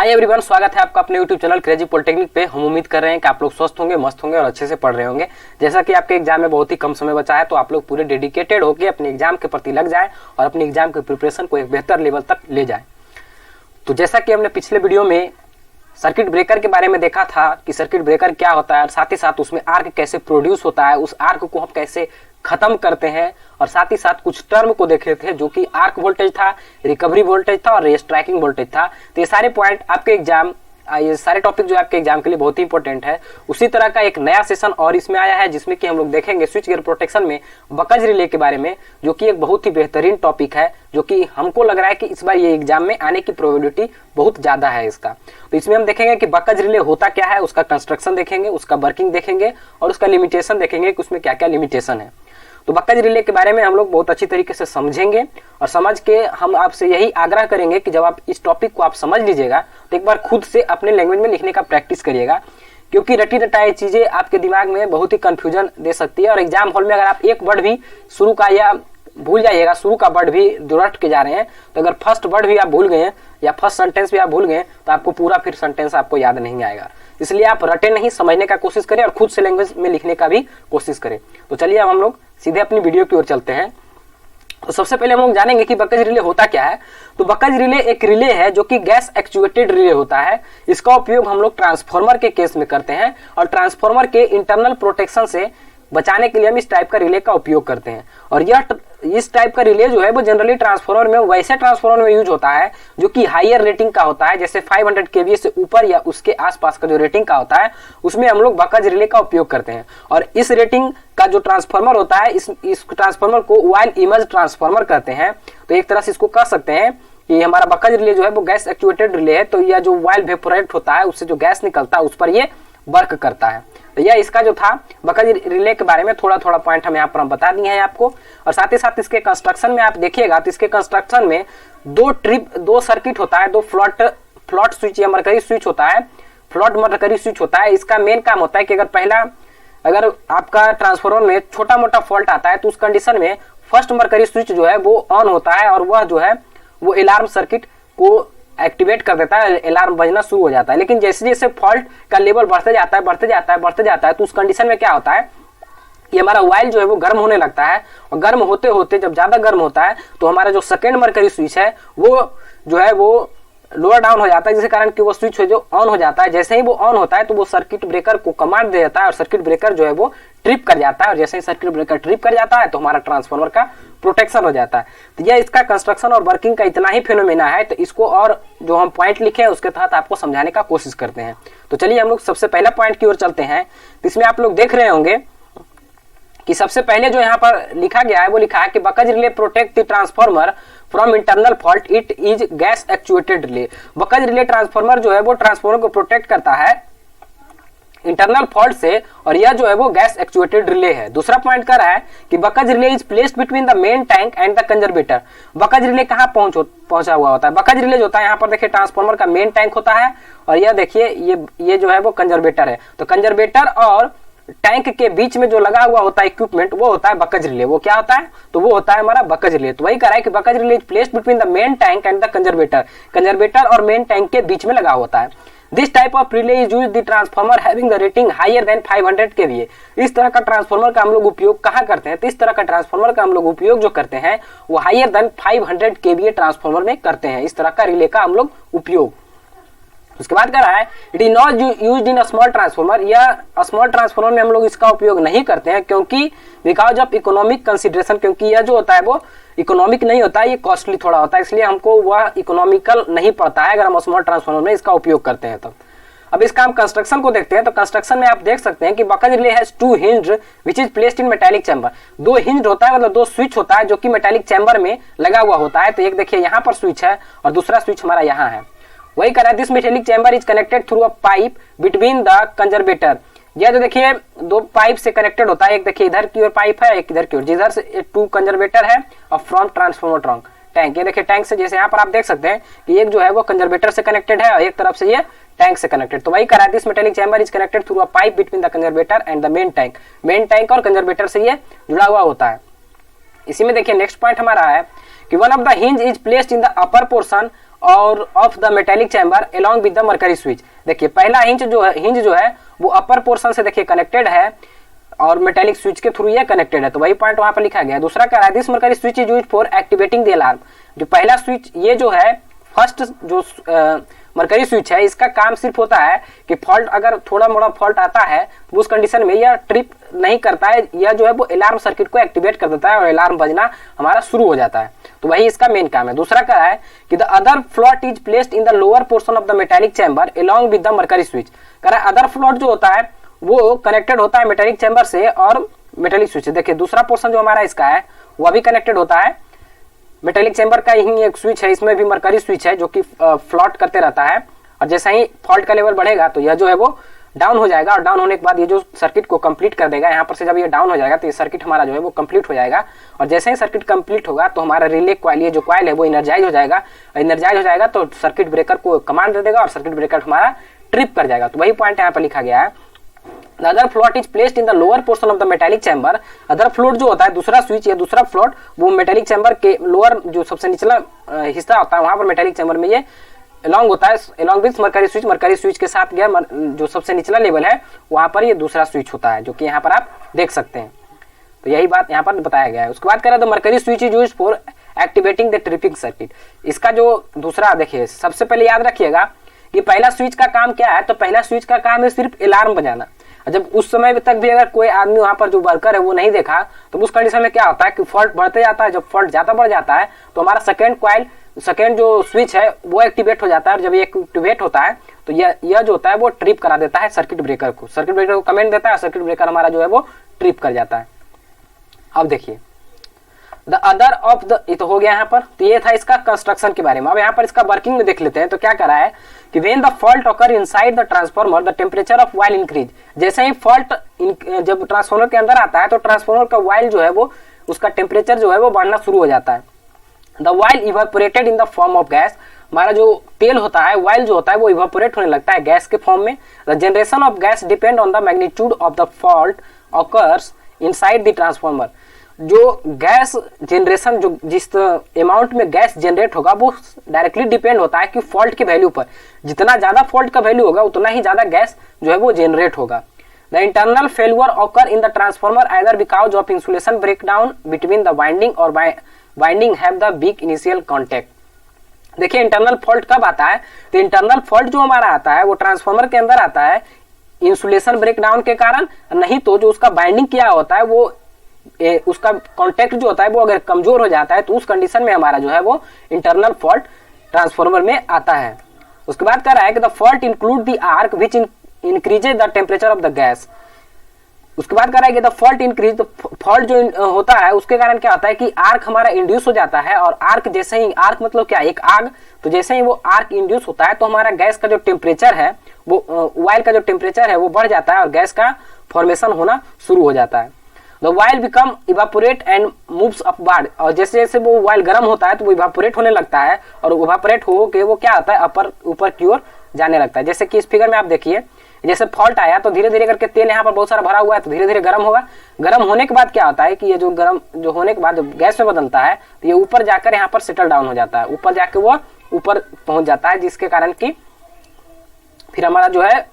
Hi everyone, स्वागत है आपका अपने यूट्यूब चैनल क्रेजी पॉलिटेक्निक पे। हम उम्मीद कर रहे हैं कि आप लोग स्वस्थ होंगे, मस्त होंगे और अच्छे से पढ़ रहे होंगे। जैसा कि आपके एग्जाम में बहुत ही कम समय बचा है, तो आप लोग पूरे डेडिकेटेड होकर अपने एग्जाम के प्रति लग जाएं और अपने एग्जाम की प्रिपरेशन को एक बेहतर लेवल तक ले जाएं। तो जैसा कि हमने पिछले वीडियो में सर्किट ब्रेकर के बारे में देखा था कि सर्किट ब्रेकर क्या होता है और साथ ही साथ उसमें आर्क कैसे प्रोड्यूस होता है, उस आर्क को हम कैसे खत्म करते हैं, और साथ ही साथ कुछ टर्म को देखे थे जो कि आर्क वोल्टेज था, रिकवरी वोल्टेज था और रेस ट्रैकिंग वोल्टेज था। तो ये सारे पॉइंट आपके एग्जाम, ये सारे टॉपिक जो आपके एग्जाम के लिए बहुत ही इंपॉर्टेंट है। उसी तरह का एक नया सेशन और इसमें आया है जिसमें कि हम लोग देखेंगे स्विच गियर प्रोटेक्शन में बकज रिले के बारे में, जो कि एक बहुत ही बेहतरीन टॉपिक है, जो कि हमको लग रहा है कि इस बार ये एग्जाम में आने की प्रोबेबिलिटी बहुत ज्यादा है इसका। तो इसमें हम देखेंगे कि बकज रिले होता क्या है, उसका कंस्ट्रक्शन देखेंगे, उसका वर्किंग देखेंगे और उसका लिमिटेशन देखेंगे कि उसमें क्या क्या लिमिटेशन है। तो बकज रिले के बारे में हम लोग बहुत अच्छी तरीके से समझेंगे और समझ के हम आपसे यही आग्रह करेंगे कि जब आप इस टॉपिक को आप समझ लीजिएगा तो एक बार खुद से अपने लैंग्वेज में लिखने का प्रैक्टिस करिएगा, क्योंकि रटी रटाई चीजें आपके दिमाग में बहुत ही कंफ्यूजन दे सकती है। और एग्जाम हॉल में अगर आप एक वर्ड भी शुरू का या भूल जाइएगा, शुरू का वर्ड भी दुरट के जा रहे हैं, तो अगर फर्स्ट वर्ड भी आप भूल गए या फर्स्ट सेंटेंस भी आप भूल गए तो आपको पूरा फिर सेंटेंस आपको याद नहीं आएगा। इसलिए आप रटे नहीं, समझने का कोशिश करें और खुद से लैंग्वेज में लिखने का भी कोशिश करें। तो चलिए अब हम लोग सीधे अपनी वीडियो की ओर चलते हैं। तो सबसे पहले हम लोग जानेंगे कि बकज रिले होता क्या है। तो बकज रिले एक रिले है जो कि गैस एक्चुएटेड रिले होता है। इसका उपयोग हम लोग ट्रांसफार्मर के केस में करते हैं और ट्रांसफार्मर के इंटरनल प्रोटेक्शन से बचाने के लिए हम इस टाइप का रिले का उपयोग करते हैं। और यह इस टाइप का रिले जो है वो जनरली ट्रांसफार्मर में, वैसे ट्रांसफार्मर में यूज होता है जो कि हायर रेटिंग का होता है, जैसे 500 केवीए से ऊपर या उसके आसपास का जो रेटिंग का होता है उसमें हम लोग बकज रिले का उपयोग करते हैं। और इस रेटिंग का जो ट्रांसफार्मर होता है, इस ट्रांसफार्मर को वाइल्ड इमेज ट्रांसफार्मर कहते हैं। तो एक तरह से इसको कह सकते हैं कि हमारा बकज रिले जो है वो गैस एक्चुएटेड रिले है। तो यह जो वाइल्ड वेपोरेट होता है, उससे जो गैस निकलता है उस पर ये वर्क करता है। तो यह इसका जो था बकज रिले के बारे में थोड़ा थोड़ा पॉइंट हम यहाँ पर बता दिए हैं आपको। और साथ ही साथ इसके कंस्ट्रक्शन में आप देखिएगा तो इसके कंस्ट्रक्शन में दो सर्किट होता है, दो फ्लॉट स्विच या मरकरी स्विच होता है, फ्लॉट मरकरी स्विच होता है। इसका मेन काम होता है कि अगर आपका ट्रांसफार्मर में छोटा मोटा फॉल्ट आता है तो उस कंडीशन में फर्स्ट मरकरी स्विच जो है वो ऑन होता है और वह जो है वो अलार्म सर्किट को एक्टिवेट कर देता है, अलार्म बजना शुरू हो जाता है। लेकिन जैसे जैसे फॉल्ट का लेवल बढ़ते जाता है तो उस कंडीशन में क्या होता है, ये हमारा वाइल जो है वो गर्म होने लगता है। और गर्म होते होते जब ज्यादा गर्म होता है तो हमारा जो सेकेंड मरकरी स्विच है वो जो है वो लोअर डाउन हो जाता है, जिसके कारण कि वो स्विच है जो ऑन हो जाता है। जैसे ही वो ऑन होता है तो वो सर्किट ब्रेकर को कमांड दे देता है और सर्किट ब्रेकर जो है वो ट्रिप कर जाता है। और जैसे ही सर्किट ब्रेकर ट्रिप कर जाता है तो हमारा ट्रांसफार्मर का प्रोटेक्शन हो जाता है। तो यह इसका कंस्ट्रक्शन और वर्किंग का इतना ही फिनोमेना है। तो इसको और जो हम पॉइंट लिखे हैं उसके तहत आपको समझाने का कोशिश करते हैं। तो चलिए हम लोग सबसे पहला पॉइंट की ओर चलते हैं। इसमें आप लोग देख रहे होंगे कि सबसे पहले जो यहाँ पर लिखा गया है वो लिखा है कि Buchholz relay protect the transformer from internal fault, it is gas actuated relay. Buchholz relay transformer जो है वो ट्रांसफार्मर को प्रोटेक्ट करता है इंटरनल फॉल्ट से, और यह जो है वो गैस एक्चुएटेड रिले है। दूसरा पॉइंट कर रहा है कि Buchholz relay is placed between the main tank and the conservator. Buchholz relay कहाँ पहुंचा हुआ होता है? बकज रिले जो होता है यहाँ पर देखिए ट्रांसफार्मर का मेन टैंक होता है और यह देखिए ये जो है वो कंजर्वेटर है। तो कंजर्वेटर और टैंक के बीच में जो लगा हुआ होता है इक्विपमेंट वो होता है बकज रिले। वो क्या होता है? तो वो होता है हमारा बकज रिले। तो वही कह रहा है कि Buchholz relay is placed between the main tank and the conservator. Conservator और मेन टैंक के बीच में लगा होता है। This type of relay is used the transformer having the rating higher than 500 KVA. इस तरह का ट्रांसफार्मर का हम लोग उपयोग कहाँ करते हैं? तो इस तरह का ट्रांसफार्मर का हम लोग उपयोग जो करते हैं वो हायर देन 500 केवीए ट्रांसफार्मर में करते हैं। इस तरह का रिले का हम लोग उपयोग। उसके बाद कह रहा है it is not used in a small transformer. या स्मॉल ट्रांसफार्मर में हम लोग इसका उपयोग नहीं करते हैं क्योंकि बिकॉज ऑफ इकोनॉमिक कंसिडरेशन, क्योंकि यह जो होता है वो इकोनॉमिक नहीं होता है, ये कॉस्टली थोड़ा होता है, इसलिए हमको वह इकोनॉमिकल नहीं पड़ता है अगर हम स्मॉल ट्रांसफार्मर में इसका उपयोग करते हैं तब। अब इसका हम कंस्ट्रक्शन को देखते हैं। तो कंस्ट्रक्शन में आप देख सकते हैं कि Buchholz relay has two hinged which is placed in metallic chamber. दो हिंज्ड होता है, मतलब दो स्विच होता है जो कि मेटालिक चैम्बर में लगा हुआ होता है। तो एक देखिए यहाँ पर स्विच है और दूसरा स्विच हमारा यहाँ है। वही कह रहा है this metallic chamber is connected through a pipe between the conservator. यह जो देखिए दो पाइप से कनेक्टेड होता है, एक देखिए इधर की ओर पाइप है, एक इधर की ओर, जिधर से टू कंजर्वेटर है और फ्रॉम ट्रांसफार्मर टैंक। ये देखिए टैंक से, जैसे यहाँ पर आप देख सकते हैं कि एक जो है वो कंजर्वेटर से कनेक्टेड है और एक तरफ से ये टैंक से कनेक्टेड। तो वही कह रहा है this metallic chamber is connected through a pipe between the conservator and the main tank. Main tank और कंजर्वेटर से ये जुड़ा हुआ होता है। इसी में देखिए नेक्स्ट पॉइंट हमारा है कि one of the hinge is placed in the upper portion और of the metallic chamber along with the mercury switch. देखिए पहला हिंज जो है वो अपर पोर्शन से देखिए कनेक्टेड है और मेटेलिक स्विच के थ्रू ये कनेक्टेड है, तो वही पॉइंट वहां पर लिखा गया है। दूसरा कह रहा है this mercury switch is used for activating the alarm. जो पहला स्विच ये जो है फर्स्ट जो मरकरी स्विच है, इसका काम सिर्फ होता है कि फॉल्ट अगर थोड़ा मोड़ा फॉल्ट आता है तो उस कंडीशन में यह ट्रिप नहीं करता है, यह जो है वो अलार्म सर्किट को एक्टिवेट कर देता है और अलार्म बजना हमारा शुरू हो जाता है, तो वही इसका मेन काम है। दूसरा कह रहा है कि the other float is placed in the lower portion of the metallic chamber along with the mercury switch. कह रहा है अदर फ्लॉट जो होता है वो कनेक्टेड होता है मेटेलिक चैम्बर से और मेटेलिक स्विच। देखिए दूसरा पोर्शन जो हमारा इसका है वह भी कनेक्टेड होता है मेटेलिक चैम्बर का ही एक स्विच है, इसमें भी मरकरी स्विच है जो कि फ्लॉट करते रहता है, और जैसे ही फॉल्ट का लेवल बढ़ेगा तो यह जो है वो डाउन हो जाएगा, और डाउन होने के बाद ये जो सर्किट को कंप्लीट कर देगा। यहाँ पर से जब ये डाउन हो जाएगा तो ये सर्किट हमारा जो है वो कंप्लीट हो जाएगा, और जैसे ही सर्किट कंप्लीट होगा तो हमारा रिले कॉइल, ये जो कॉइल है वो एनर्जाइज हो जाएगा। एनर्जाइज हो जाएगा तो सर्किट ब्रेकर को कमांड दे देगा और सर्किट ब्रेकर हमारा ट्रिप कर जाएगा, तो वही पॉइंट यहाँ पर लिखा गया है। The other float is placed in the lower portion of the metallic chamber। Other float जो होता है दूसरा स्विच या दूसरा फ्लोट वो मेटेलिक चैम्बर के लोअर जो सबसे निचला हिस्सा होता है वहां पर मेटेलिक चैम्बर में ये अलॉन्ग होता है, अलॉन्ग विथ मरकरी स्विच के साथ गया जो सबसे निचला लेवल है वहां पर ये दूसरा स्विच होता है, जो कि यहाँ पर आप देख सकते हैं। तो यही बात यहाँ पर बताया गया है। उसके बाद कह रहा है mercury switch is used for activating the tripping circuit. इसका जो दूसरा देखिए सबसे पहले याद रखिएगा कि पहला स्विच का काम क्या है, तो पहला स्विच का काम है सिर्फ अलार्म बजाना। जब उस समय तक भी अगर कोई आदमी वहां पर जो वर्कर है वो नहीं देखा तो उस कंडीशन में क्या होता है कि फॉल्ट बढ़ते जाता है। जब फॉल्ट ज्यादा बढ़ जाता है तो हमारा सेकेंड जो स्विच है वो एक्टिवेट हो जाता है, और जब ये एक्टिवेट होता है तो यह जो होता है वो ट्रिप करा देता है सर्किट ब्रेकर को। सर्किट ब्रेकर को कमेंट देता है, सर्किट ब्रेकर हमारा जो है वो ट्रिप कर जाता है। अब देखिए द अदर ऑफ द, ये तो हो गया यहाँ पर, तो ये था इसका कंस्ट्रक्शन के बारे में। अब यहाँ पर इसका वर्किंग में देख लेते हैं। तो क्या करा है कि when the fault occur inside the transformer the temperature of while increase. जैसे ही फॉल्ट जब ट्रांसफार्मर के अंदर आता है तो ट्रांसफार्मर का वाइल जो है वो उसका टेम्परेचर जो है वो बढ़ना शुरू हो जाता है। The while evaporated in the form of gas. हमारा जो तेल होता है, वाइल जो होता है वो इवेपोरेट होने लगता है गैस के फॉर्म में। The generation of gas depend on the magnitude of the fault occurs inside the transformer. जो गैस जनरेशन, जो जिस अमाउंट में गैस जनरेट होगा वो डायरेक्टली डिपेंड होता है कि फॉल्ट की वैल्यू पर। जितना ज्यादा फॉल्ट का वैल्यू होगा उतना ही ज्यादा गैस जो है वो जनरेट होगा। The internal failure occur in the transformer either because of insulation breakdown between the winding और winding have the weak initial contact. देखिए इंटरनल फॉल्ट कब आता है, तो इंटरनल फॉल्ट जो हमारा आता है वो ट्रांसफार्मर के अंदर आता है इंसुलेशन ब्रेकडाउन के कारण, नहीं तो जो उसका बाइंडिंग किया होता है वो उसका कांटेक्ट जो होता है वो अगर कमजोर हो जाता है तो उस कंडीशन में हमारा जो है वो इंटरनल फॉल्ट ट्रांसफार्मर में आता है। उसके बाद कह रहा है कि the fault include the arc which increases the temperature of the gas. उसके बाद कह रहा है कि द फॉल्ट इंक्रीज, फॉल्ट जो होता है उसके कारण क्या होता है कि आर्क हमारा इंड्यूस हो जाता है, और आर्क जैसे ही, आर्क मतलब क्या, एक आग, तो जैसे ही वो आर्क इंड्यूस होता है तो हमारा गैस का जो टेम्परेचर है वो वाइल का जो टेम्परेचर है वो बढ़ जाता है और गैस का फॉर्मेशन होना शुरू हो जाता है। The while become evaporate and moves upward. और जैसे जैसे वो वाइल गर्म होता है तो वो इवापोरेट होने लगता है, और इवापोरेट हो के वो क्या आता है ऊपर की ओर जाने लगता है। जैसे कि इस फिगर में आप देखिए, जैसे फॉल्ट आया तो धीरे धीरे करके तेल यहाँ पर बहुत सारा भरा हुआ है तो धीरे धीरे गर्म होगा। गर्म होने के बाद क्या होता है कि ये जो गर्म जो होने के बाद जब गैस में बदलता है तो ये ऊपर जाकर यहाँ पर सेटल डाउन हो जाता है, ऊपर जाके वो ऊपर पहुंच जाता है, जिसके कारण की फिर हमारा जो है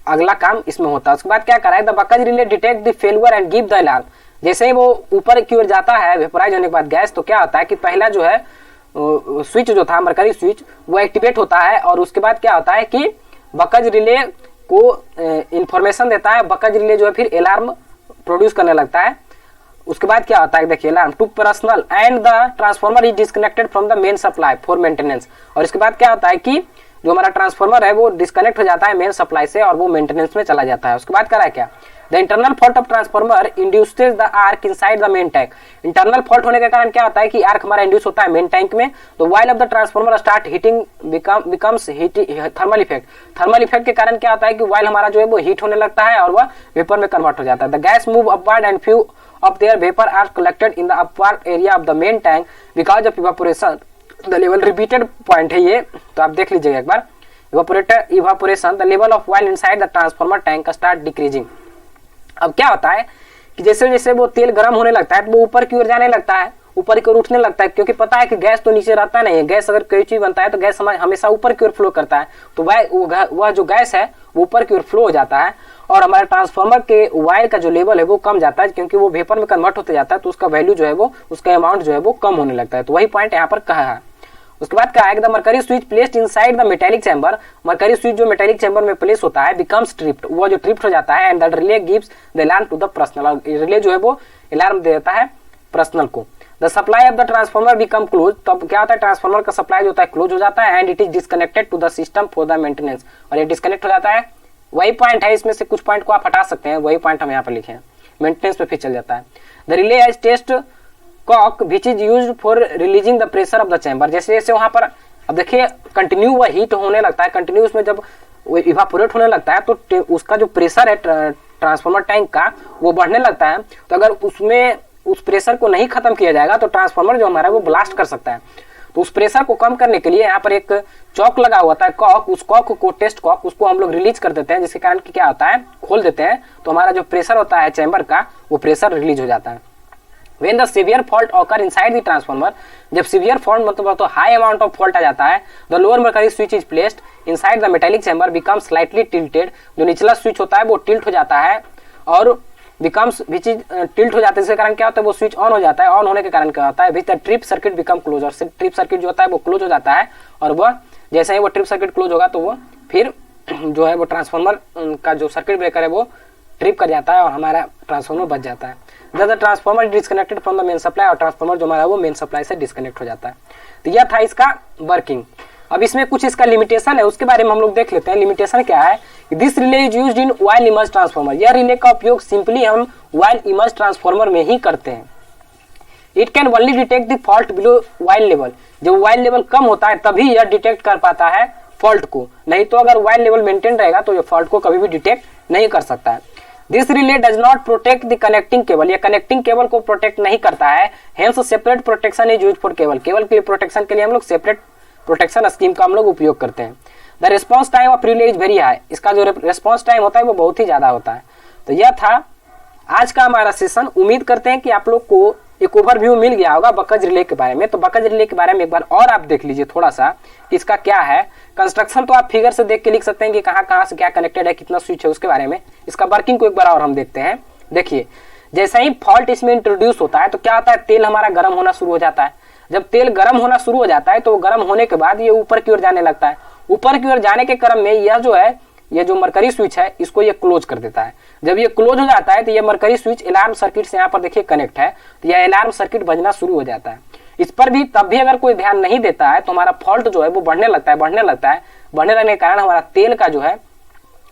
अगला काम इसमें होता है। उसके बाद क्या करा है, the Buchholz relay detect the failure and give the alarm. जैसे ही वो ऊपर की ओर जाता है वेपोराइज होने के बाद गैस, तो क्या होता है कि पहला जो है स्विच जो था मरकरी स्विच वो एक्टिवेट होता है, और उसके बाद क्या होता है कि बकज रिले को इंफॉर्मेशन देता है। बकज रिले जो है फिर अलार्म प्रोड्यूस करने लगता है। उसके बाद क्या होता है देखिए, alarm to personal and the transformer is disconnected from the main supply for maintenance. और इसके बाद क्या होता है कि जो हमारा ट्रांसफार्मर है वो डिस्कनेक्ट हो जाता है मेन सप्लाई से और वो मेंटेनेंस में चला जाता है। उसके बाद करा है क्या, the internal fault of transformer induces the arc inside the main tank. Internal fault होने के कारण क्या होता है कि आर्क हमारा इंड्यूस होता है मेन टैंक में, तो while of the transformer start heating becomes thermal effect. Thermal effect के कारण क्या होता है कि वाइल हमारा जो है वो हीट होने लगता है और वह वेपर में कन्वर्ट हो जाता है। The gas move upward and few of their vapour are collected in the upward area of the main tank because of evaporation the level. Repeated point है ये, तो आप देख लीजिएगा एक बार। Evaporation the level of oil inside the transformer tank start decreasing. अब क्या होता है कि जैसे जैसे वो तेल गर्म होने लगता है तो वो ऊपर की ओर जाने लगता है, ऊपर की ओर उठने लगता है, क्योंकि पता है कि गैस तो नीचे रहता नहीं है। गैस अगर कोई चीज बनता है तो गैस हमेशा ऊपर की ओर फ्लो करता है, तो वह जो गैस है वो ऊपर की ओर फ्लो हो जाता है और हमारे ट्रांसफार्मर के वायर का जो लेवल है वो कम जाता है, क्योंकि वो वेपर में कन्वर्ट होते जाता है, तो उसका वैल्यू जो है वो, उसका अमाउंट जो है वो कम होने लगता है। तो वही पॉइंट यहाँ पर कहा है। उसके बाद कहा है the mercury switch placed inside the metallic chamber, mercury switch जो मेटेलिक चैम्बर में प्लेस होता है बिकम्स ट्रिप्ड, वो जो ट्रिप्ड हो जाता है, and the relay gives the alarm to the personal, relay जो है वो अलार्म देता है पर्सनल को। The supply of the transformer become close, तब क्या होता है ट्रांसफार्मर का सप्लाई जो होता है क्लोज हो जाता है, and it is disconnected to the system for the maintenance, और ये डिस्कनेक्ट हो जाता है। वही पॉइंट है, इसमें से कुछ पॉइंट को आप हटा सकते हैं, वही पॉइंट हम यहाँ पर लिखे हैं, मेंटेनेंस पे फिर चल जाता है। The relay has test cock which is used for releasing the pressure of the chamber, जैसे जैसे वहां पर अब देखिए कंटिन्यू वह हीट होने लगता है, कंटिन्यू उसमें जब इवापोरेट होने लगता है तो उसका जो प्रेशर है ट्रांसफार्मर टैंक का वो बढ़ने लगता है। तो अगर उसमें उस प्रेशर को नहीं खत्म किया जाएगा तो ट्रांसफार्मर जो हमारा वो ब्लास्ट कर सकता है। तो उस प्रेशर को कम करने के लिए यहाँ पर एक चौक लगा हुआ था कॉक, उस कॉक को टेस्ट कॉक उसको हम लोग रिलीज कर देते हैं, जिसके कारण कि क्या होता है खोल देते हैं तो हमारा जो प्रेशर होता है चैम्बर का वो प्रेशर रिलीज हो जाता है। When the severe fault occur inside the transformer, जब severe fault मतलब तो high amount of fault आ जाता है, the lower mercury switch is placed inside the metallic chamber becomes slightly tilted, जो निचला स्विच होता है वो टिल्ट हो जाता है और becomes which is टिल्ट हो जाता है, इसके कारण क्या होता है वो स्विच ऑन हो जाता है। ऑन होने के कारण क्या होता है with the trip circuit become close, और ट्रिप सर्किट जो होता है वो क्लोज हो जाता है, और वह जैसे ही वो ट्रिप सर्किट क्लोज होगा तो वो फिर जो है वो ट्रांसफार्मर का जो सर्किट ब्रेकर है वो ट्रिप कर जाता है और हमारा ट्रांसफार्मर बच जाता है। The transformer disconnected from the main supply, और ट्रांसफार्मर जो हमारा वो मेन सप्लाई से डिस्कनेक्ट हो जाता है। तो यह था इसका वर्किंग। अब इसमें कुछ इसका लिमिटेशन है, उसके बारे में हम लोग देख लेते हैं। लिमिटेशन क्या है, this relay is used in while emerge transformer, यह रिले का उपयोग सिंपली हम वाइल इमर्ज ट्रांसफार्मर में ही करते हैं। It can only detect the fault below while level, जब वाइल लेवल कम होता है तभी यह डिटेक्ट कर पाता है फॉल्ट को, नहीं तो अगर वाइल लेवल मेंटेन रहेगा तो यह फॉल्ट को कभी भी डिटेक्ट नहीं कर सकता है। This relay does not protect the connecting cable, यह कनेक्टिंग केबल को प्रोटेक्ट नहीं करता है। Hence separate protection is used for cable, cable के प्रोटेक्शन के लिए हम लोग सेपरेट प्रोटेक्शन स्कीम का हम लोग उपयोग करते हैं। The response time of relay is very high, इसका जो रिस्पॉन्स टाइम होता है वो बहुत ही ज्यादा होता है। तो यह था आज का हमारा सेशन। उम्मीद करते हैं कि आप लोग को एक ओवरव्यू मिल गया होगा बकज रिले के बारे में। तो बकज रिले के बारे में एक बार और आप देख लीजिए थोड़ा सा, इसका क्या है कंस्ट्रक्शन, तो आप फिगर से देख के लिख सकते हैं कि कहाँ कहाँ से क्या कनेक्टेड है, कितना स्विच है उसके बारे में। इसका वर्किंग को एक बार और हम देखते हैं। देखिए जैसे ही फॉल्ट इसमें इंट्रोड्यूस होता है तो क्या होता है, तेल हमारा गर्म होना शुरू हो जाता है। जब तेल गर्म होना शुरू हो जाता है तो गर्म होने के बाद ये ऊपर की ओर जाने लगता है। ऊपर की ओर जाने के क्रम में यह जो है, ये जो मरकरी स्विच है इसको ये क्लोज कर देता है। जब ये क्लोज हो जाता है तो ये मरकरी स्विच अलार्म सर्किट से यहाँ पर देखिए कनेक्ट है, तो यह अलार्म सर्किट बजना शुरू हो जाता है। इस पर भी तब भी अगर कोई ध्यान नहीं देता है तो हमारा फॉल्ट जो है वो बढ़ने लगता है। बढ़ने लगने के कारण हमारा तेल का जो है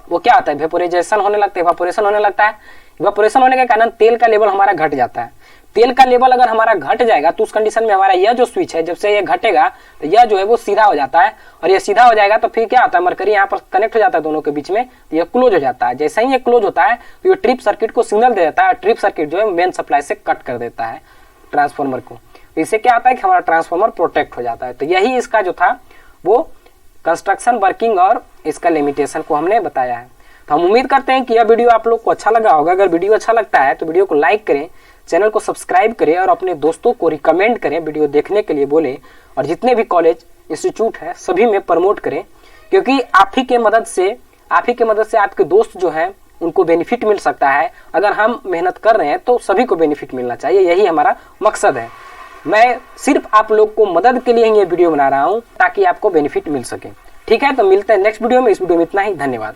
वो क्या होता है, वेपोराइजेशन होने लगता है, इवापोरेशन होने लगता है। इवापोरेशन होने के कारण तेल का लेवल हमारा घट जाता है। तेल का लेवल अगर हमारा घट जाएगा तो उस कंडीशन में हमारा यह जो स्विच है जब से ये घटेगा तो यह जो है वो सीधा हो जाता है, और ये सीधा हो जाएगा तो फिर क्या होता है, मरकरी यहाँ पर कनेक्ट हो जाता है दोनों के बीच में, तो ये क्लोज हो जाता है। जैसे ही ये क्लोज होता है तो ये ट्रिप सर्किट को सिग्नल दे देता है, ट्रिप सर्किट जो है मेन सप्लाई से कट कर देता है ट्रांसफार्मर को। तो इससे क्या होता है कि हमारा ट्रांसफार्मर प्रोटेक्ट हो जाता है। तो यही इसका जो था वो कंस्ट्रक्शन वर्किंग और इसका लिमिटेशन को हमने बताया है। तो हम उम्मीद करते हैं कि यह वीडियो आप लोग को अच्छा लगा होगा। अगर वीडियो अच्छा लगता है तो वीडियो को लाइक करें, चैनल को सब्सक्राइब करें और अपने दोस्तों को रिकमेंड करें, वीडियो देखने के लिए बोलें, और जितने भी कॉलेज इंस्टीट्यूट है सभी में प्रमोट करें, क्योंकि आप ही के मदद से आपके दोस्त जो है उनको बेनिफिट मिल सकता है। अगर हम मेहनत कर रहे हैं तो सभी को बेनिफिट मिलना चाहिए, यही हमारा मकसद है। मैं सिर्फ आप लोग को मदद के लिए ये वीडियो बना रहा हूँ ताकि आपको बेनिफिट मिल सके। ठीक है, तो मिलते हैं नेक्स्ट वीडियो में। इस वीडियो में इतना ही, धन्यवाद।